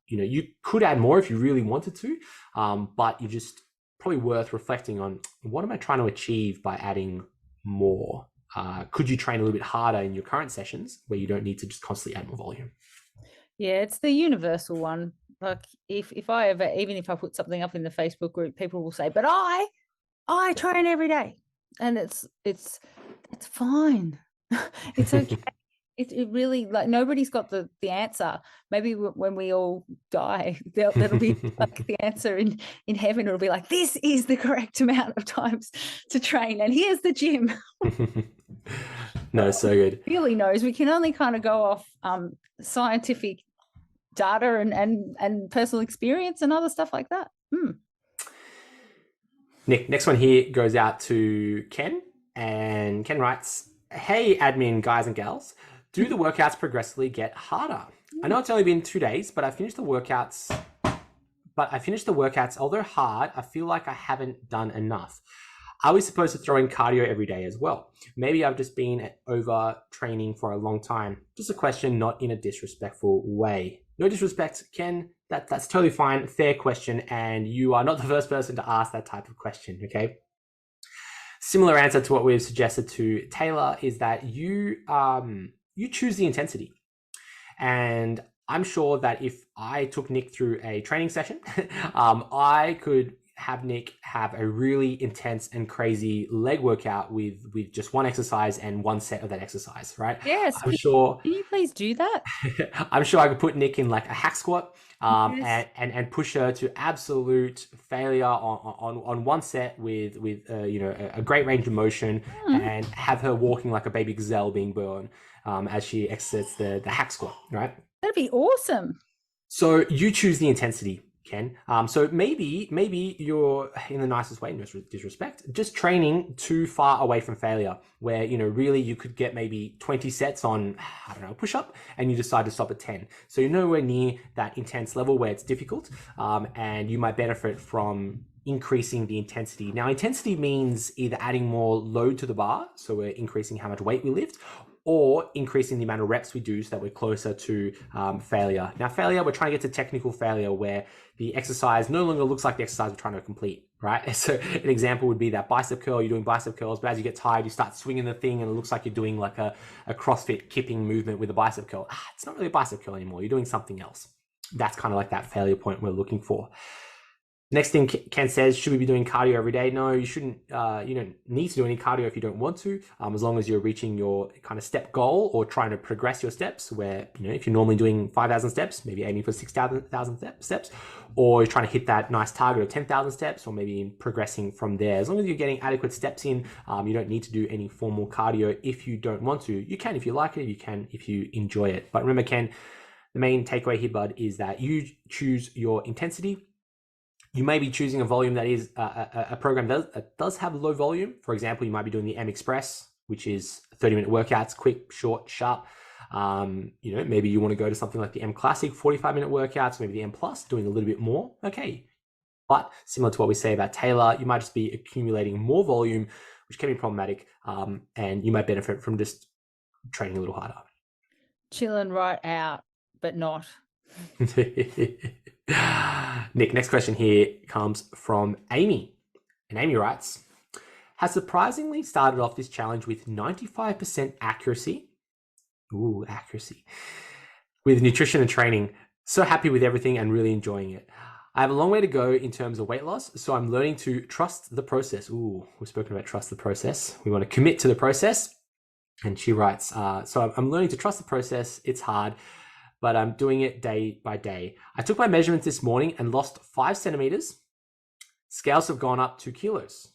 you could add more if you really wanted to, but you just probably worth reflecting on what am I trying to achieve by adding more? Could you train a little bit harder in your current sessions where you don't need to just constantly add more volume? Yeah, it's the universal one. Like if I ever, even if I put something up in the Facebook group, people will say, but I train every day. And that's fine. It's okay. It really, like, nobody's got the answer. Maybe when we all die, that'll be like the answer in heaven. It'll be like, this is the correct amount of times to train, and here's the gym. No, so good. Really knows. We can only kind of go off scientific data and personal experience and other stuff like that. Nick, next one here goes out to Ken, and Ken writes, hey, admin guys and gals. Do the workouts progressively get harder? I know it's only been 2 days, but I finished the workouts. Although hard, I feel like I haven't done enough. Are we supposed to throw in cardio every day as well? Maybe I've just been over training for a long time. Just a question, not in a disrespectful way. No disrespect, Ken. That's totally fine. Fair question. And you are not the first person to ask that type of question, okay? Similar answer to what we've suggested to Taylor is that you choose the intensity. And I'm sure that if I took Nick through a training session, I could have Nick have a really intense and crazy leg workout with just one exercise and one set of that exercise, right? Yes. I'm sure. Can you please do that? I'm sure I could put Nick in like a hack squat Yes. and push her to absolute failure on one set with a great range of motion and have her walking like a baby gazelle being born as she exits the hack squat, right? That'd be awesome. So you choose the intensity, Ken. So maybe you're, in the nicest way, no disrespect, just training too far away from failure, where really you could get maybe 20 sets on, I don't know, push up, and you decide to stop at 10. So you're nowhere near that intense level where it's difficult, and you might benefit from increasing the intensity. Now, intensity means either adding more load to the bar, so we're increasing how much weight we lift, or increasing the amount of reps we do so that we're closer to failure. Now, failure, we're trying to get to technical failure where the exercise no longer looks like the exercise we're trying to complete, right? So an example would be that bicep curl. You're doing bicep curls, but as you get tired, you start swinging the thing and it looks like you're doing like a CrossFit kipping movement with a bicep curl. It's not really a bicep curl anymore. You're doing something else. That's kind of like that failure point we're looking for. Next thing Ken says, should we be doing cardio every day? No, you shouldn't. You don't need to do any cardio if you don't want to, as long as you're reaching your kind of step goal or trying to progress your steps, where, if you're normally doing 5,000 steps, maybe aiming for 6,000 steps, or you're trying to hit that nice target of 10,000 steps, or maybe progressing from there. As long as you're getting adequate steps in, you don't need to do any formal cardio if you don't want to. You can if you like it, you can if you enjoy it. But remember, Ken, the main takeaway here, bud, is that you choose your intensity. You may be choosing a volume that is a program that does have low volume. For example, you might be doing the M Express, which is 30-minute workouts, quick, short, sharp. Maybe you want to go to something like the M Classic, 45-minute workouts, maybe the M Plus, doing a little bit more. Okay. But similar to what we say about Taylor, you might just be accumulating more volume, which can be problematic. And you might benefit from just training a little harder. Chilling right out, but not. Nick, next question here comes from Amy. And Amy writes, has surprisingly started off this challenge with 95% accuracy. Ooh, accuracy. With nutrition and training. So happy with everything and really enjoying it. I have a long way to go in terms of weight loss, so I'm learning to trust the process. Ooh, we've spoken about trust the process. We want to commit to the process. And she writes, so I'm learning to trust the process. It's hard, but I'm doing it day by day. I took my measurements this morning and lost 5 centimeters. Scales have gone up 2 kilos.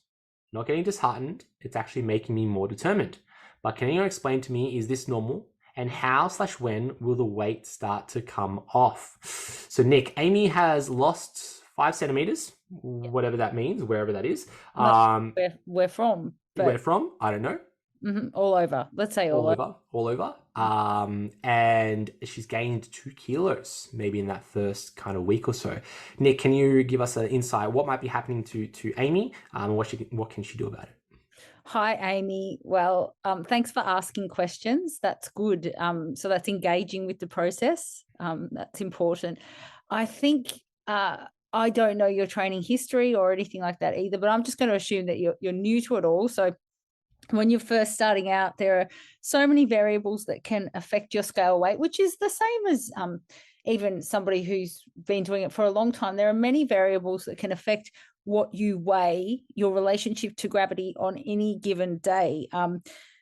Not getting disheartened. It's actually making me more determined. But can anyone explain to me, is this normal? And how/when will the weight start to come off? So Nick, Amy has lost 5 centimeters, whatever that means, wherever that is. Where from? Where from? I don't know. All over. Let's say all over. All over. And she's gained 2 kilos maybe in that first kind of week or so. Nick, can you give us an insight? What might be happening to Amy? What can she do about it? Hi, Amy. Well, thanks for asking questions. That's good. So that's engaging with the process. That's important. I think I don't know your training history or anything like that either, but I'm just going to assume that you're new to it all. So when you're first starting out, there are so many variables that can affect your scale weight, which is the same as even somebody who's been doing it for a long time. There are many variables that can affect what you weigh, your relationship to gravity on any given day.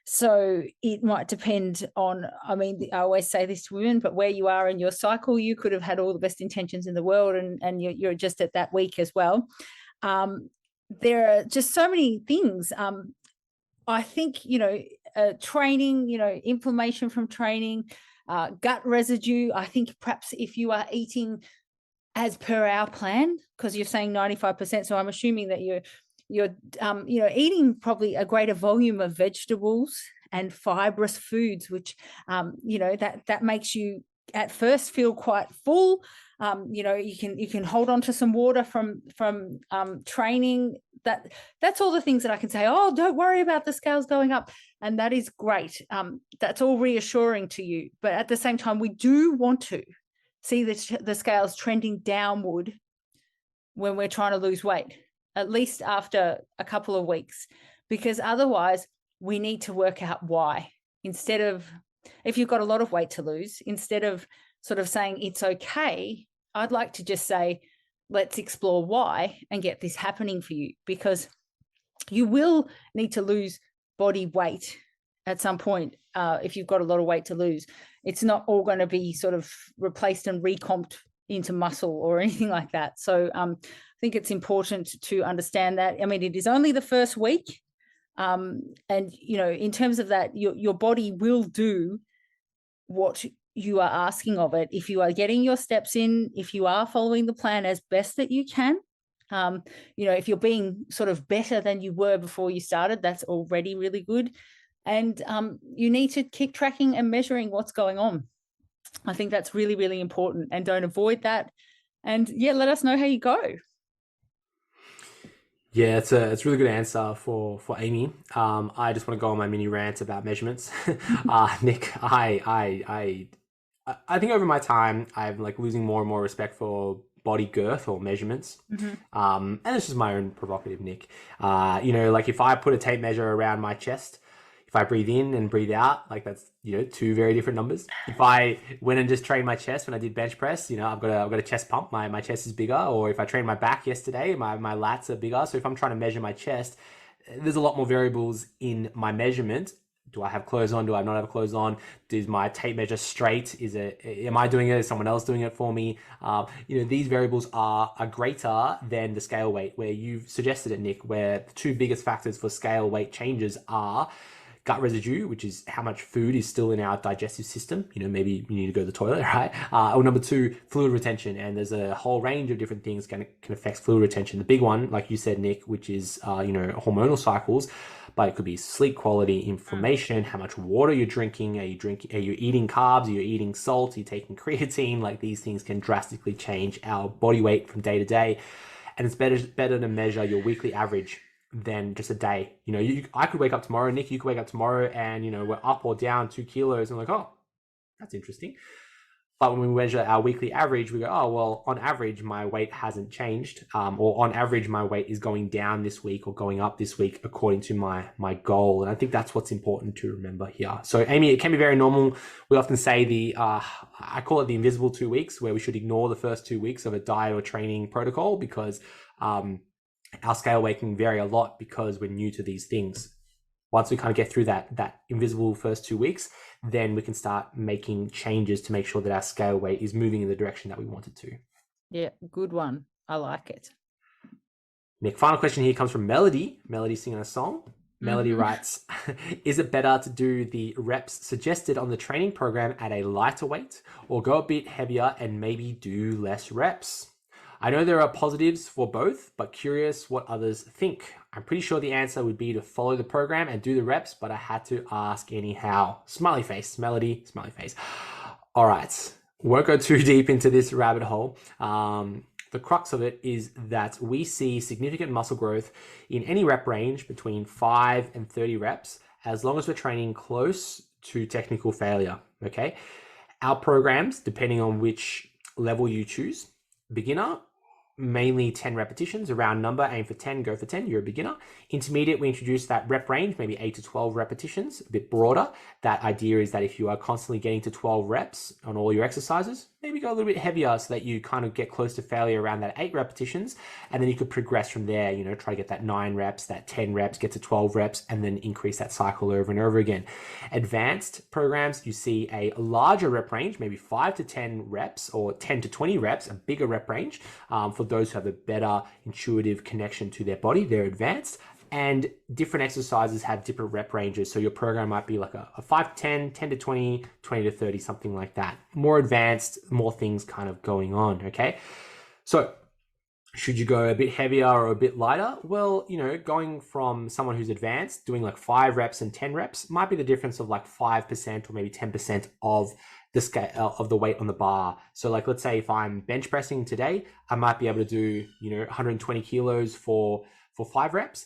So it might depend on, I mean, I always say this to women, but where you are in your cycle, you could have had all the best intentions in the world and you're just at that week as well. There are just so many things. I think, training, inflammation from training, gut residue. I think perhaps if you are eating as per our plan, because you're saying 95%, so I'm assuming that you're eating probably a greater volume of vegetables and fibrous foods, which that makes you at first feel quite full. You can hold on to some water from training. That's all the things that I can say. Oh, don't worry about the scales going up, and that is great. That's all reassuring to you. But at the same time, we do want to see the scales trending downward when we're trying to lose weight, at least after a couple of weeks, because otherwise we need to work out why. Instead of, if you've got a lot of weight to lose, instead of sort of saying it's okay, I'd like to just say, let's explore why and get this happening for you, because you will need to lose body weight at some point if you've got a lot of weight to lose. It's not all going to be sort of replaced and recomped into muscle or anything like that. So I think it's important to understand that. I mean, it is only the first week. And, in terms of that, your body will do what you are asking of it. If you are getting your steps in, if you are following the plan as best that you can, if you're being sort of better than you were before you started, that's already really good. And you need to keep tracking and measuring what's going on. I think that's really, really important, and don't avoid that. And let us know how you go. Yeah, it's a really good answer for Amy. I just want to go on my mini rant about measurements. Nick, I think over my time, I'm like losing more and more respect for body girth or measurements. And it's just my own provocative, Nick. Like if I put a tape measure around my chest, if I breathe in and breathe out, like that's, 2 very different numbers. If I went and just trained my chest when I did bench press, I've got a chest pump, my chest is bigger. Or if I trained my back yesterday, my lats are bigger. So if I'm trying to measure my chest, there's a lot more variables in my measurement. Do I have clothes on? Do I not have clothes on? Is my tape measure straight? Am I doing it? Is someone else doing it for me? These variables are greater than the scale weight, where you've suggested it, Nick, where the 2 biggest factors for scale weight changes are gut residue, which is how much food is still in our digestive system. Maybe you need to go to the toilet, right? Or number 2, fluid retention. And there's a whole range of different things can affect fluid retention. The big one, like you said, Nick, which is, hormonal cycles, but it could be sleep quality, inflammation, how much water you're drinking. Are you eating carbs? Are you eating salt? Are you taking creatine? Like these things can drastically change our body weight from day to day. And it's better to measure your weekly average than just a day. I could wake up tomorrow, Nick, you could wake up tomorrow and, we're up or down 2 kilos and like, oh, that's interesting. But when we measure our weekly average, we go, oh, well, on average, my weight hasn't changed. Or on average, my weight is going down this week or going up this week according to my goal. And I think that's what's important to remember here. So Amy, it can be very normal. We often say I call it the invisible 2 weeks, where we should ignore the first 2 weeks of a diet or training protocol, because our scale weight can vary a lot because we're new to these things. Once we kind of get through that invisible first 2 weeks, then we can start making changes to make sure that our scale weight is moving in the direction that we want it to. Yeah, good one. I like it. Nick, final question here comes from Melody. Melody singing a song. Melody writes, is it better to do the reps suggested on the training program at a lighter weight, or go a bit heavier and maybe do less reps? I know there are positives for both, but curious what others think. I'm pretty sure the answer would be to follow the program and do the reps, but I had to ask anyhow. Smiley face, Melody, smiley face. All right, won't go too deep into this rabbit hole. The crux of it is that we see significant muscle growth in any rep range between 5 and 30 reps, as long as we're training close to technical failure, okay? Our programs, depending on which level you choose, beginner, mainly 10 repetitions, a round number, aim for 10, go for 10, you're a beginner. Intermediate, we introduce that rep range, maybe 8 to 12 repetitions, a bit broader. That idea is that if you are constantly getting to 12 reps on all your exercises, maybe go a little bit heavier so that you kind of get close to failure around that 8 repetitions, and then you could progress from there, you know, try to get that 9 reps, that 10 reps, get to 12 reps, and then increase that cycle over and over again. Advanced programs, you see a larger rep range, maybe 5 to 10 reps or 10 to 20 reps, a bigger rep range for those who have a better intuitive connection to their body. They're advanced. And different exercises have different rep ranges. So your program might be like a 5 to 10, 10 to 20, 20 to 30, something like that. More advanced, more things kind of going on, okay? So should you go a bit heavier or a bit lighter? Well, you know, going from someone who's advanced, doing like 5 reps and 10 reps might be the difference of like 5% or maybe 10% of the scale of the weight on the bar. So like, let's say if I'm bench pressing today, I might be able to do, you know, 120 kilos for 5 reps,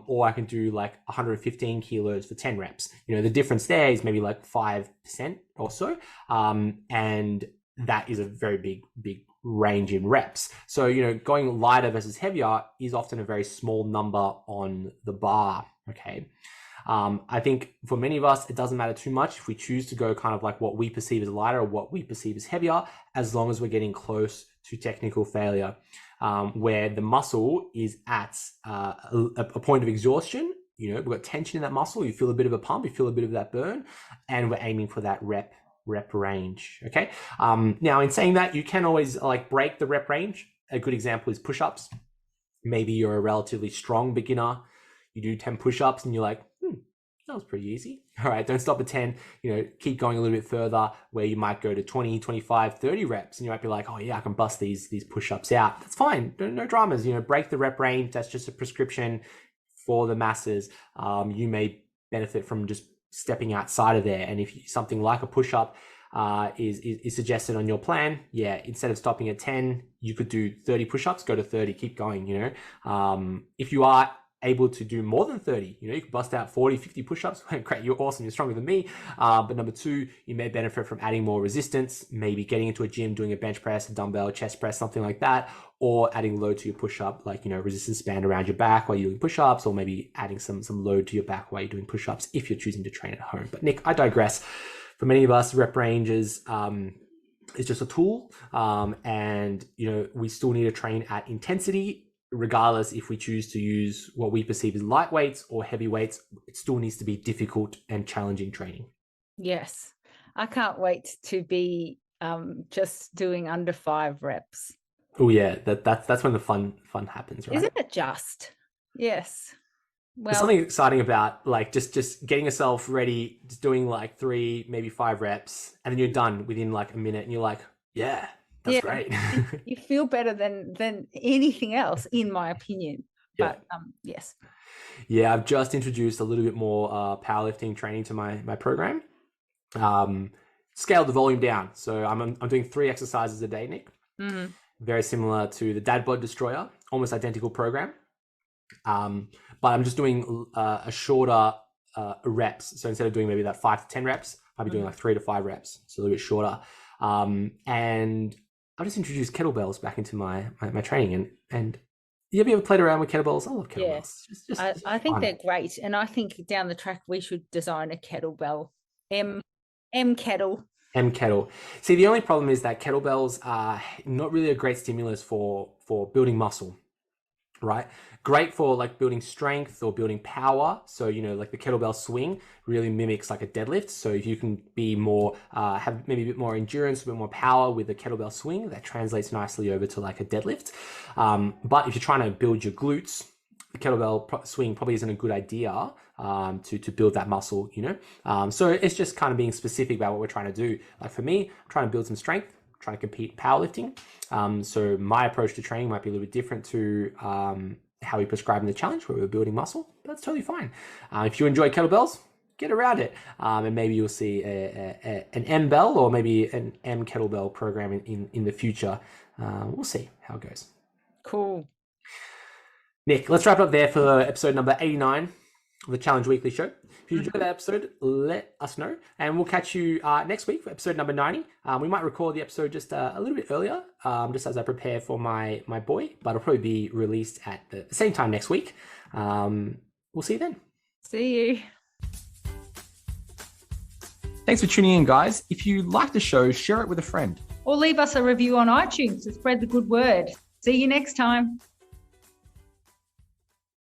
or I can do like 115 kilos for 10 reps. You know, the difference there is maybe like 5% or so. And that is a very big range in reps. So, you know, going lighter versus heavier is often a very small number on the bar, okay? I think for many of us, it doesn't matter too much if we choose to go kind of like what we perceive as lighter or what we perceive as heavier, as long as we're getting close to technical failure, where the muscle is at a point of exhaustion. You know, we've got tension in that muscle. You feel a bit of a pump, you feel a bit of that burn, and we're aiming for that rep range, okay? Now, in saying that, you can always like break the rep range. A good example is push-ups. Maybe you're a relatively strong beginner. You do 10 push-ups and you're like, that was pretty easy. All right, don't stop at 10, you know, keep going a little bit further, where you might go to 20, 25, 30 reps, and you might be like, oh yeah, I can bust these push-ups out. That's fine, no dramas, you know, break the rep range. That's just a prescription for the masses. You may benefit from just stepping outside of there. And if something like a push-up is suggested on your plan, yeah, instead of stopping at 10, you could do 30 push-ups, go to 30, keep going, you know. If you are able to do more than 30, you know, you can bust out 40, 50 push-ups. Great, you're awesome, you're stronger than me. But number 2, you may benefit from adding more resistance, maybe getting into a gym, doing a bench press, a dumbbell, chest press, something like that, or adding load to your push-up, like, you know, resistance band around your back while you're doing push-ups, or maybe adding some load to your back while you're doing push-ups if you're choosing to train at home. But Nick, I digress. For many of us, rep ranges is just a tool, and, you know, we still need to train at intensity. Regardless if we choose to use what we perceive as light weights or heavy weights, it still needs to be difficult and challenging training. Yes, I can't wait to be just doing under 5 reps. Oh yeah, that's when the fun happens, right? Isn't it just? Yes. Well, there's something exciting about like just getting yourself ready, just doing like 3, maybe 5 reps, and then you're done within like a minute, and you're like, yeah. That's great. You feel better than anything else, in my opinion. Yeah. But yes. Yeah, I've just introduced a little bit more powerlifting training to my program. Scaled the volume down. So I'm doing 3 exercises a day, Nick. Mm-hmm. Very similar to the Dad Bod Destroyer, almost identical program. But I'm just doing a shorter reps. So instead of doing maybe that 5 to 10 reps, I'll be doing like 3 to 5 reps, so a little bit shorter. And I've just introduced kettlebells back into my training, and have you ever played around with kettlebells? I love kettlebells. Yeah. I think they're great, and I think down the track we should design a kettlebell. M kettle. See, the only problem is that kettlebells are not really a great stimulus for building muscle, right? Great for like building strength or building power. So, you know, like the kettlebell swing really mimics like a deadlift. So if you can be more, have maybe a bit more endurance, a bit more power with the kettlebell swing, that translates nicely over to like a deadlift. But if you're trying to build your glutes, the kettlebell swing probably isn't a good idea to build that muscle, you know? So it's just kind of being specific about what we're trying to do. Like for me, I'm trying to build some strength, trying to compete powerlifting. So my approach to training might be a little bit different to how we prescribe in the challenge where we're building muscle. That's totally fine. If you enjoy kettlebells, get around it. And maybe you'll see an M bell or maybe an M kettlebell program in the future. We'll see how it goes. Cool. Nick, let's wrap up there for episode number 89 of the Challenge Weekly Show. If you enjoyed that episode, let us know. And we'll catch you next week for episode number 90. We might record the episode just a little bit earlier, just as I prepare for my boy, but it'll probably be released at the same time next week. We'll see you then. See you. Thanks for tuning in, guys. If you like the show, share it with a friend. Or leave us a review on iTunes to spread the good word. See you next time.